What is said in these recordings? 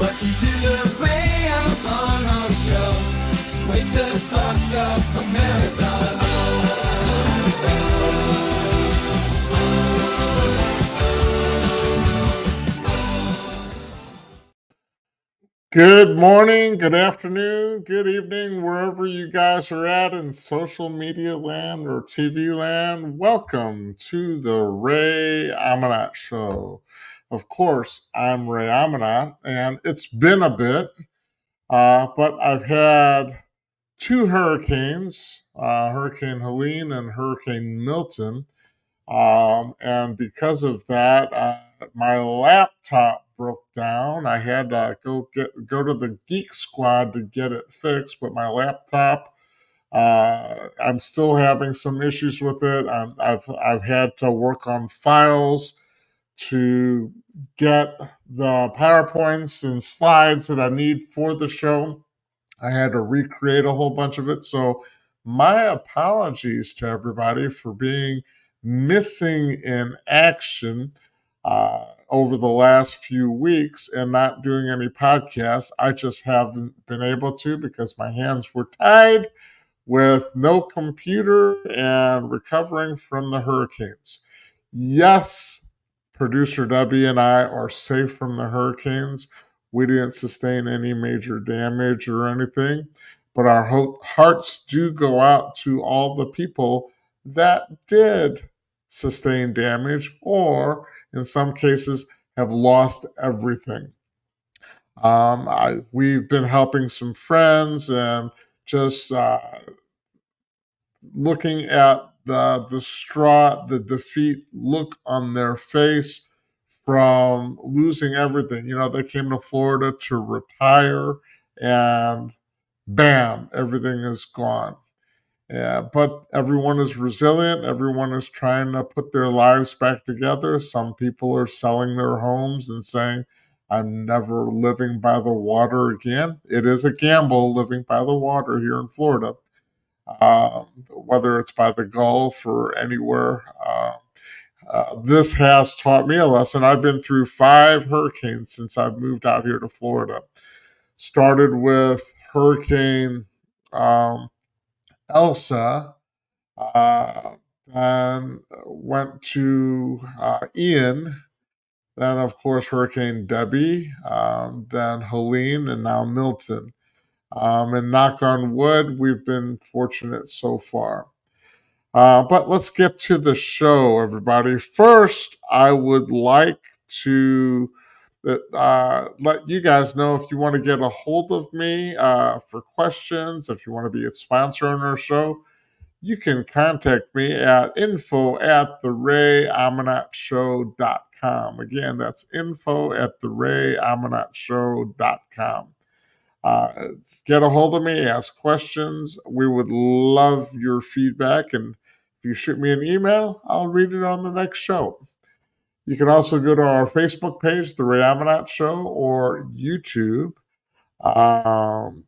Welcome to the Ray Amanat Show. Wake the fuck up, America. Good morning, good afternoon, good evening, wherever you guys are at in social media land or TV land. Welcome to the Ray Amanat Show. Of course, I'm Ray Amanat, and it's been a bit, but I've had two hurricanes, Hurricane Helene and Hurricane Milton. And because of that, my laptop broke down. I had to go to the Geek Squad to get it fixed, but my laptop, I'm still having some issues with it. I've had to work on files to get the PowerPoints and slides that I need for the show. I had to recreate a whole bunch of it. So, my apologies to everybody for being missing in action over the last few weeks and not doing any podcasts. I just haven't been able to because my hands were tied with no computer and recovering from the hurricanes. Yes, producer Debbie and I are safe from the hurricanes. We didn't sustain any major damage or anything, but our hearts do go out to all the people that did sustain damage or, in some cases, have lost everything. We've been helping some friends and just looking at the distraught, the defeat look on their face from losing everything. You know, they came to Florida to retire, and bam, everything is gone. Yeah, but everyone is resilient. Everyone is trying to put their lives back together. Some people are selling their homes and saying, I'm never living by the water again. It is a gamble living by the water here in Florida, whether it's by the Gulf or anywhere. This has taught me a lesson. I've been through 5 hurricanes since I've moved out here to Florida. Started with Hurricane um, Elsa, then went to Ian, then, of course, Hurricane Debbie, then Helene, and now Milton. And knock on wood, we've been fortunate so far. But let's get to the show, everybody. First, I would like to let you guys know if you want to get a hold of me for questions, if you want to be a sponsor on our show, you can contact me at info@therayamanatshow.com. Again, that's info@therayamanatshow.com. Uh, get a hold of me, ask questions. We would love your feedback. And if you shoot me an email, I'll read it on the next show. You can also go to our Facebook page, The Ray Amanat Show, or YouTube.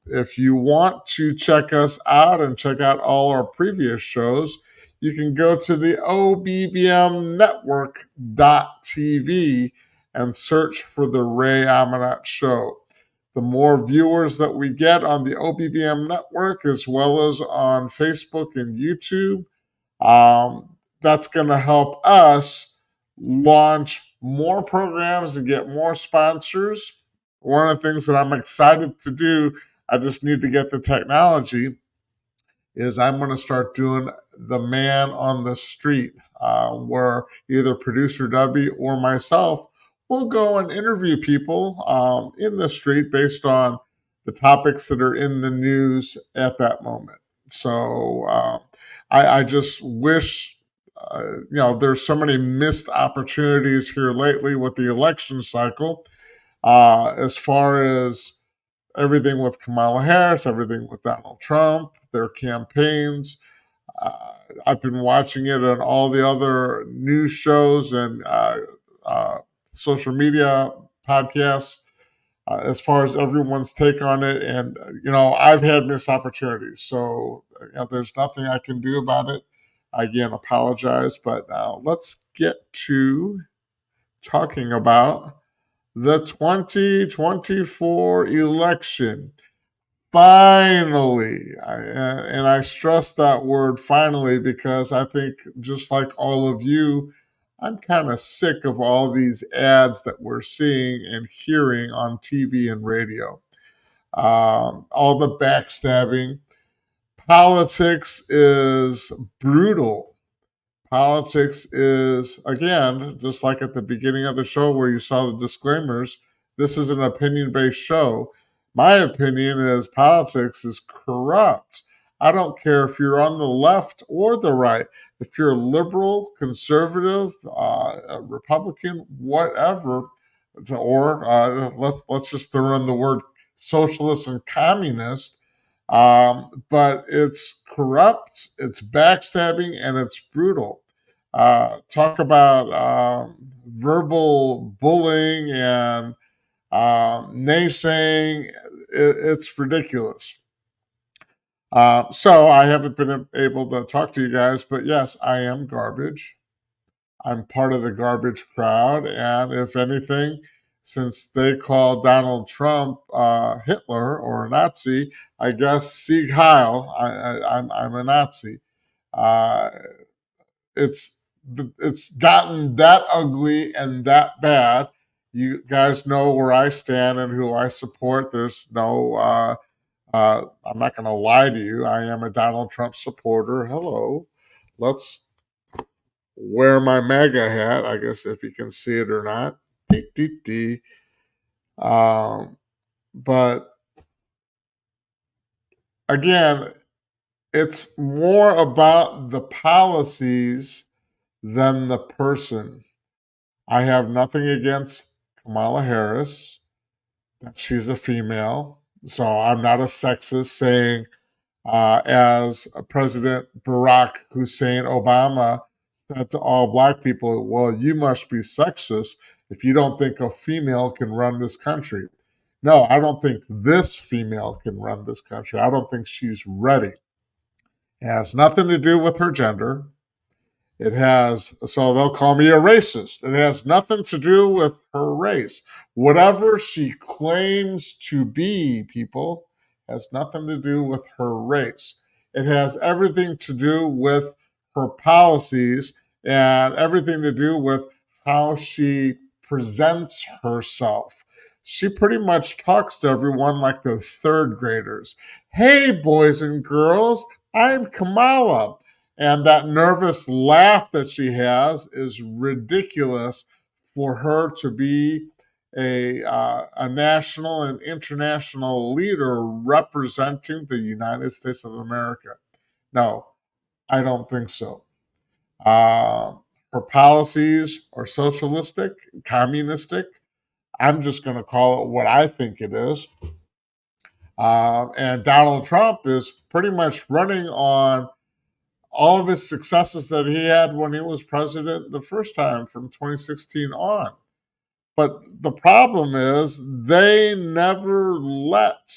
If you want to check us out and check out all our previous shows, you can go to the obbmnetwork.tv and search for The Ray Amanat Show. The more viewers that we get on the OBBM network, as well as on Facebook and YouTube, that's going to help us launch more programs and get more sponsors. One of the things that I'm excited to do, I just need to get the technology, is I'm going to start doing the man on the street, where either producer Debbie or myself will go and interview people in the street based on the topics that are in the news at that moment. So I just wish, there's so many missed opportunities here lately with the election cycle, as far as everything with Kamala Harris, everything with Donald Trump, their campaigns. Uh, I've been watching it on all the other news shows and uh, social media podcasts, as far as everyone's take on it. And, I've had missed opportunities. So, there's nothing I can do about it. I, again, apologize. But let's get to talking about the 2024 election. Finally, and I stress that word finally because I think, just like all of you, I'm kind of sick of all these ads that we're seeing and hearing on TV and radio. All the backstabbing. Politics is brutal. Politics is, again, just like at the beginning of the show where you saw the disclaimers, this is an opinion based show. My opinion is politics is corrupt. I don't care if you're on the left or the right. If you're liberal, conservative, Republican, whatever, or let's just throw in the word socialist and communist. But it's corrupt, it's backstabbing, and it's brutal. Talk about verbal bullying and naysaying. It's ridiculous. So I haven't been able to talk to you guys, but yes, I am garbage. I'm part of the garbage crowd, and if anything, since they call Donald Trump Hitler or a Nazi, I guess Sieg Heil. I'm a Nazi. Uh, it's it's gotten that ugly and that bad. You guys know where I stand and who I support. There's no. I'm not going to lie to you. I am a Donald Trump supporter. Hello, let's wear my MAGA hat. I guess if you can see it or not. Dee, dee, dee. Um, but again, it's more about the policies than the person. I have nothing against Kamala Harris, that she's a female. So I'm not a sexist saying, as President Barack Hussein Obama said to all black people, well, you must be sexist if you don't think a female can run this country. No, I don't think this female can run this country. I don't think she's ready. It has nothing to do with her gender. It has, so they'll call me a racist. It has nothing to do with her race. Whatever she claims to be, people, has nothing to do with her race. It has everything to do with her policies and everything to do with how she presents herself. She pretty much talks to everyone like they're third graders. Hey, boys and girls, I'm Kamala. And that nervous laugh that she has is ridiculous for her to be a national and international leader representing the United States of America. No, I don't think so. Uh, Her policies are socialistic, communistic. I'm just going to call it what I think it is. And Donald Trump is pretty much running on all of his successes that he had when he was president the first time from 2016 on. But the problem is they never let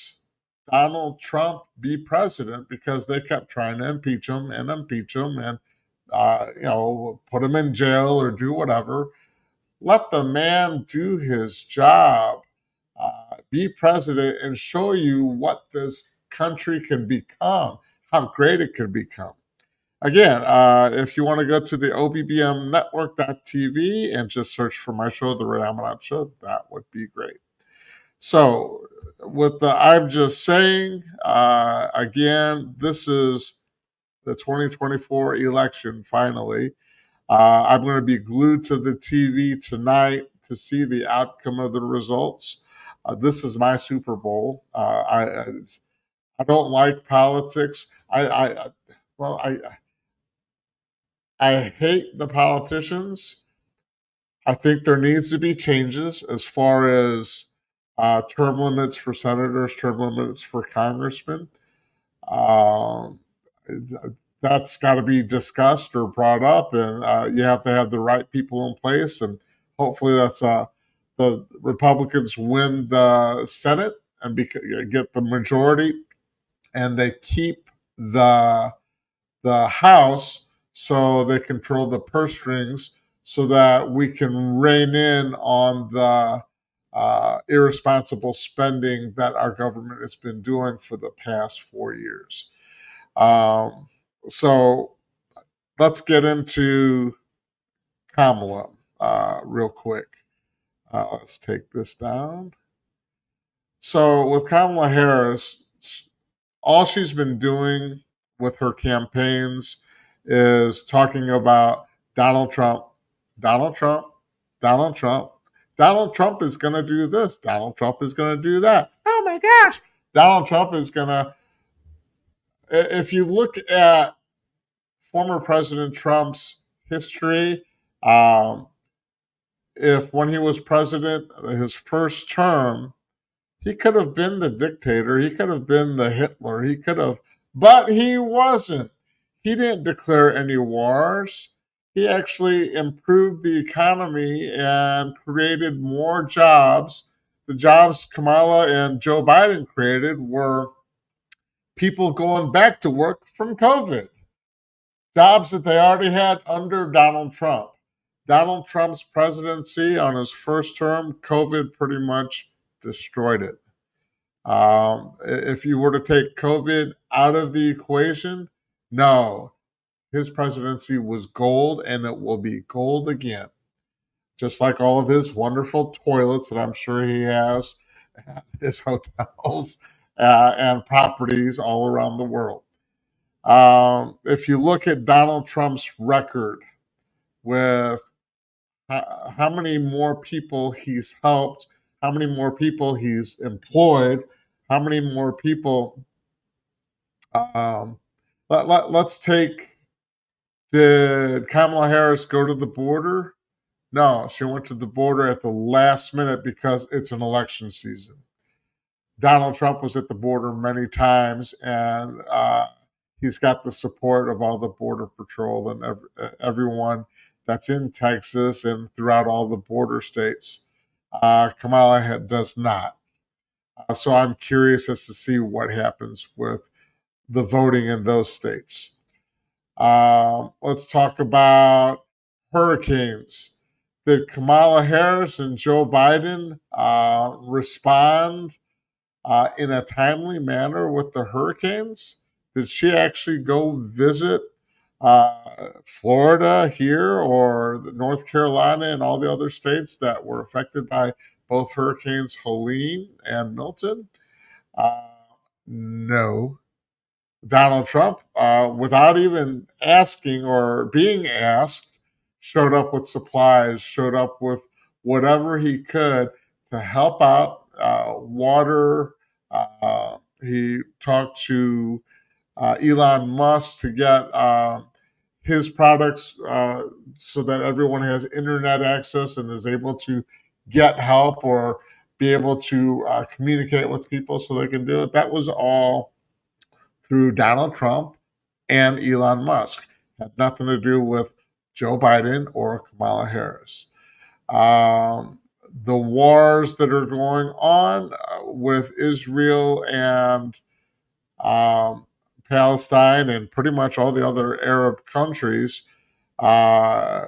Donald Trump be president because they kept trying to impeach him and put him in jail or do whatever. Let the man do his job, be president, and show you what this country can become, how great it can become. Again, if you want to go to the obbmnetwork.tv and just search for my show, The Ray Amanat Show, that would be great. So, with the I'm just saying, again, this is the 2024 election finally. I'm going to be glued to the TV tonight to see the outcome of the results. This is my Super Bowl. I don't like politics. Well, I hate the politicians. I think there needs to be changes as far as term limits for senators, term limits for congressmen. Um, that's got to be discussed or brought up, and you have to have the right people in place. And hopefully, that's the Republicans win the Senate and get the majority, and they keep the House so they control the purse strings so that we can rein in on the irresponsible spending that our government has been doing for the past 4 years. Um, so let's get into Kamala real quick. Let's take this down. So with Kamala Harris, all she's been doing with her campaigns is talking about Donald Trump, Donald Trump, Donald Trump. Donald Trump is going to do this. Donald Trump is going to do that. Oh my gosh. Donald Trump is going to. If you look at former President Trump's history, um, if when he was president, his first term, he could have been the dictator. He could have been the Hitler. He could have, but he wasn't. He didn't declare any wars. He actually improved the economy and created more jobs. The jobs Kamala and Joe Biden created were people going back to work from COVID, jobs that they already had under Donald Trump. Donald Trump's presidency on his first term, COVID pretty much destroyed it. If you were to take COVID out of the equation, no, his presidency was gold and it will be gold again. Just like all of his wonderful toilets that I'm sure he has, his hotels, and properties all around the world. If you look at Donald Trump's record with how many more people he's helped, how many more people he's employed, how many more people. Um, let's take, did Kamala Harris go to the border? No, she went to the border at the last minute because it's an election season. Donald Trump was at the border many times, and he's got the support of all the Border Patrol and everyone that's in Texas and throughout all the border states. Kamala does not. So I'm curious as to see what happens with the voting in those states. Let's talk about hurricanes. Did Kamala Harris and Joe Biden respond in a timely manner with the hurricanes? Did she actually go visit Florida here or North Carolina and all the other states that were affected by both hurricanes Helene and Milton? Uh, no. Donald Trump, without even asking or being asked, showed up with supplies, showed up with whatever he could to help out water. He talked to Elon Musk to get his products so that everyone has internet access and is able to get help or be able to communicate with people so they can do it. That was all through Donald Trump and Elon Musk. Had nothing to do with Joe Biden or Kamala Harris. The wars that are going on with Israel and um, Palestine and pretty much all the other Arab countries, uh,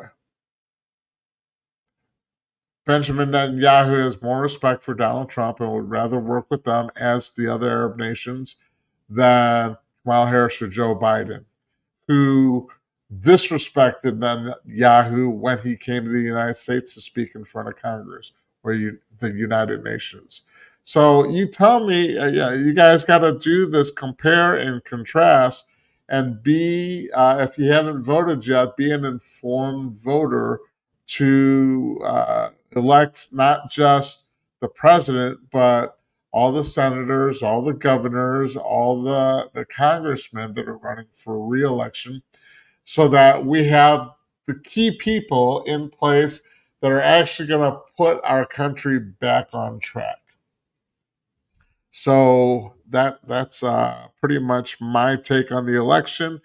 Benjamin Netanyahu has more respect for Donald Trump and would rather work with them as the other Arab nations than Kamala Harris or Joe Biden, who disrespected Netanyahu when he came to the United States to speak in front of Congress or the United Nations. So you tell me, yeah, you guys got to do this compare and contrast and be, if you haven't voted yet, be an informed voter to elect not just the president, but all the senators, all the governors, all the congressmen that are running for reelection, so that we have the key people in place that are actually going to put our country back on track. So that's pretty much my take on the election.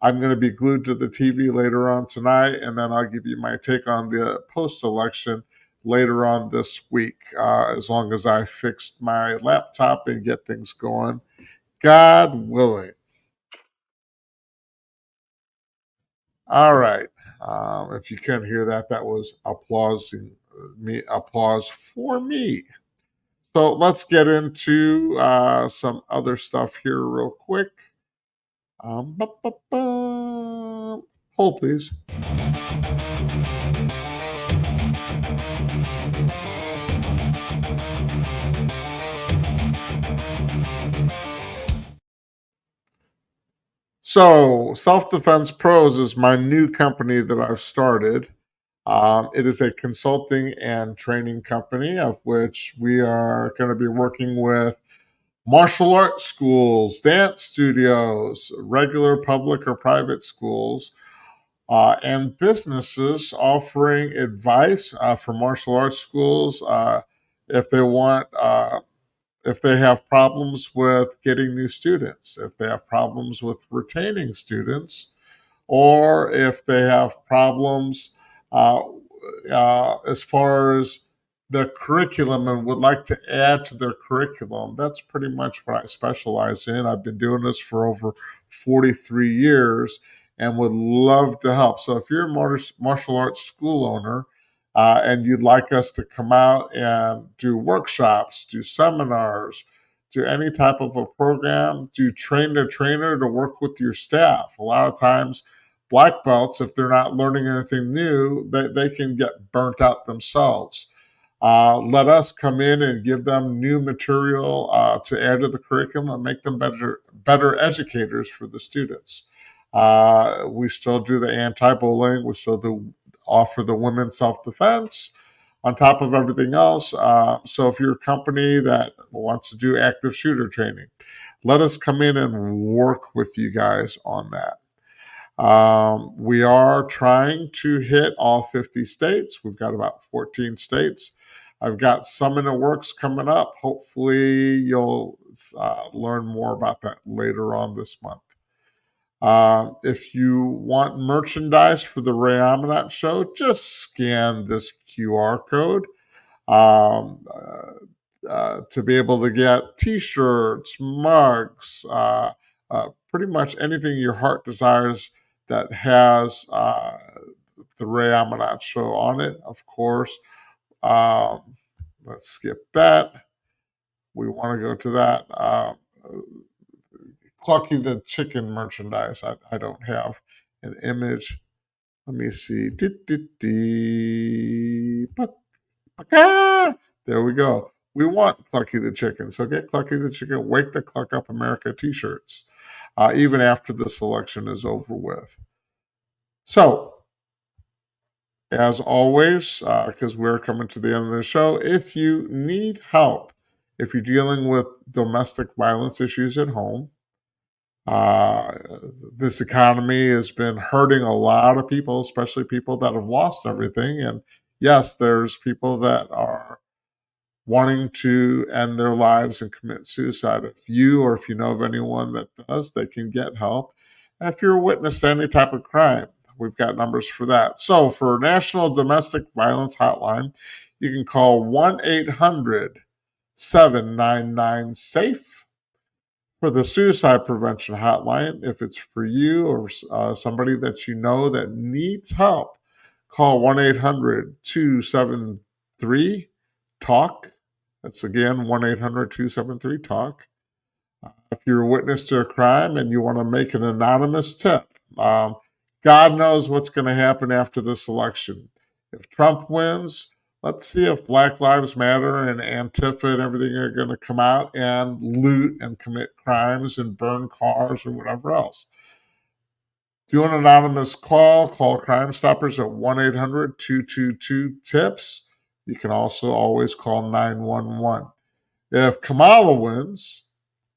I'm going to be glued to the TV later on tonight, and then I'll give you my take on the post election later on this week, as long as I fix my laptop and get things going. God willing. All right. If you couldn't hear that, that was applause me applause for me. So let's get into some other stuff here real quick. Hold please. So, Self Defense Pros is my new company that I've started. It is a consulting and training company of which we are going to be working with martial arts schools, dance studios, regular public or private schools, and businesses offering advice for martial arts schools if they want. If they have problems with getting new students, if they have problems with retaining students, or if they have problems uh, as far as the curriculum and would like to add to their curriculum. That's pretty much what I specialize in. I've been doing this for over 43 years and would love to help. So if you're a martial arts school owner and you'd like us to come out and do workshops, do seminars, do any type of a program, do train the trainer to work with your staff. A lot of times black belts, if they're not learning anything new, they can get burnt out themselves. Let us come in and give them new material to add to the curriculum and make them better educators for the students. We still do the anti-bullying. We still do offer the women's self-defense on top of everything else. So if you're a company that wants to do active shooter training, let us come in and work with you guys on that. We are trying to hit all 50 states. We've got about 14 states. I've got some in the works coming up. Hopefully, you'll learn more about that later on this month. If you want merchandise for the Ray Amanat show, just scan this QR code um, to be able to get t-shirts, mugs, pretty much anything your heart desires that has the Ray Amanat show on it. Of course, um, let's skip that. We want to go to that. Clucky the Chicken merchandise. I don't have an image. Let me see. There we go. We want Clucky the Chicken. So get Clucky the Chicken, Wake the Cluck Up America t shirts, even after the selection is over with. So, as always, because we're coming to the end of the show, if you need help, if you're dealing with domestic violence issues at home, uh, this economy has been hurting a lot of people, especially people that have lost everything. And yes, there's people that are wanting to end their lives and commit suicide. If you or if you know of anyone that does, they can get help. And if you're a witness to any type of crime, we've got numbers for that. So for National Domestic Violence Hotline, you can call 1 800 799 SAFE. For the suicide prevention hotline, if it's for you or somebody that you know that needs help, call 1 800 273 TALK. That's again 1 800 273 TALK. If you're a witness to a crime and you want to make an anonymous tip, God knows what's going to happen after this election. If Trump wins, let's see if Black Lives Matter and Antifa and everything are going to come out and loot and commit crimes and burn cars or whatever else. Do an anonymous call Crime Stoppers at 1 800 222 TIPS. You can also always call 911. If Kamala wins,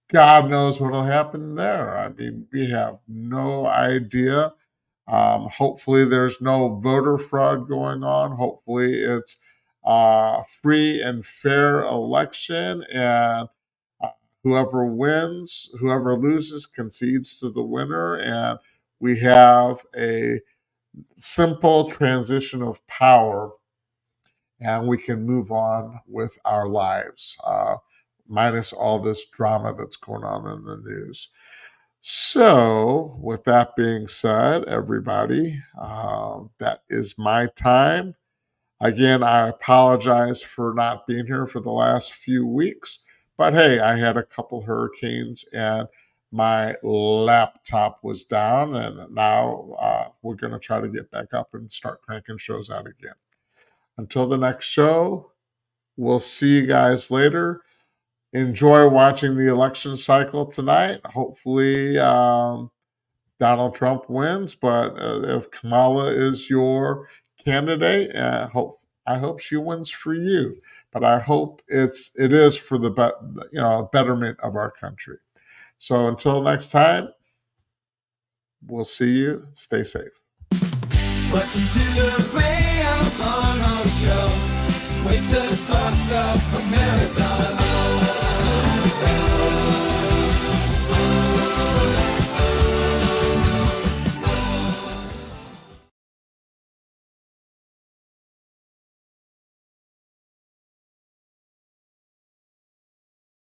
God knows what'll happen there. I mean, we have no idea. Hopefully, there's no voter fraud going on. Hopefully, it's free and fair election, and uh, whoever loses concedes to the winner, and we have a simple transition of power, and we can move on with our lives, minus all this drama that's going on in the news. So, with that being said, everybody, that is my time. Again, I apologize for not being here for the last few weeks, but hey, I had a couple hurricanes and my laptop was down, and now we're going to try to get back up and start cranking shows out again. Until the next show, we'll see you guys later. Enjoy watching the election cycle tonight. Hopefully, Donald Trump wins, but if Kamala is your candidate, I hope she wins for you. But I hope it is for the betterment of our country. So until next time, we'll see you. Stay safe. Welcome to the Ray Amanat Show with the talk of America.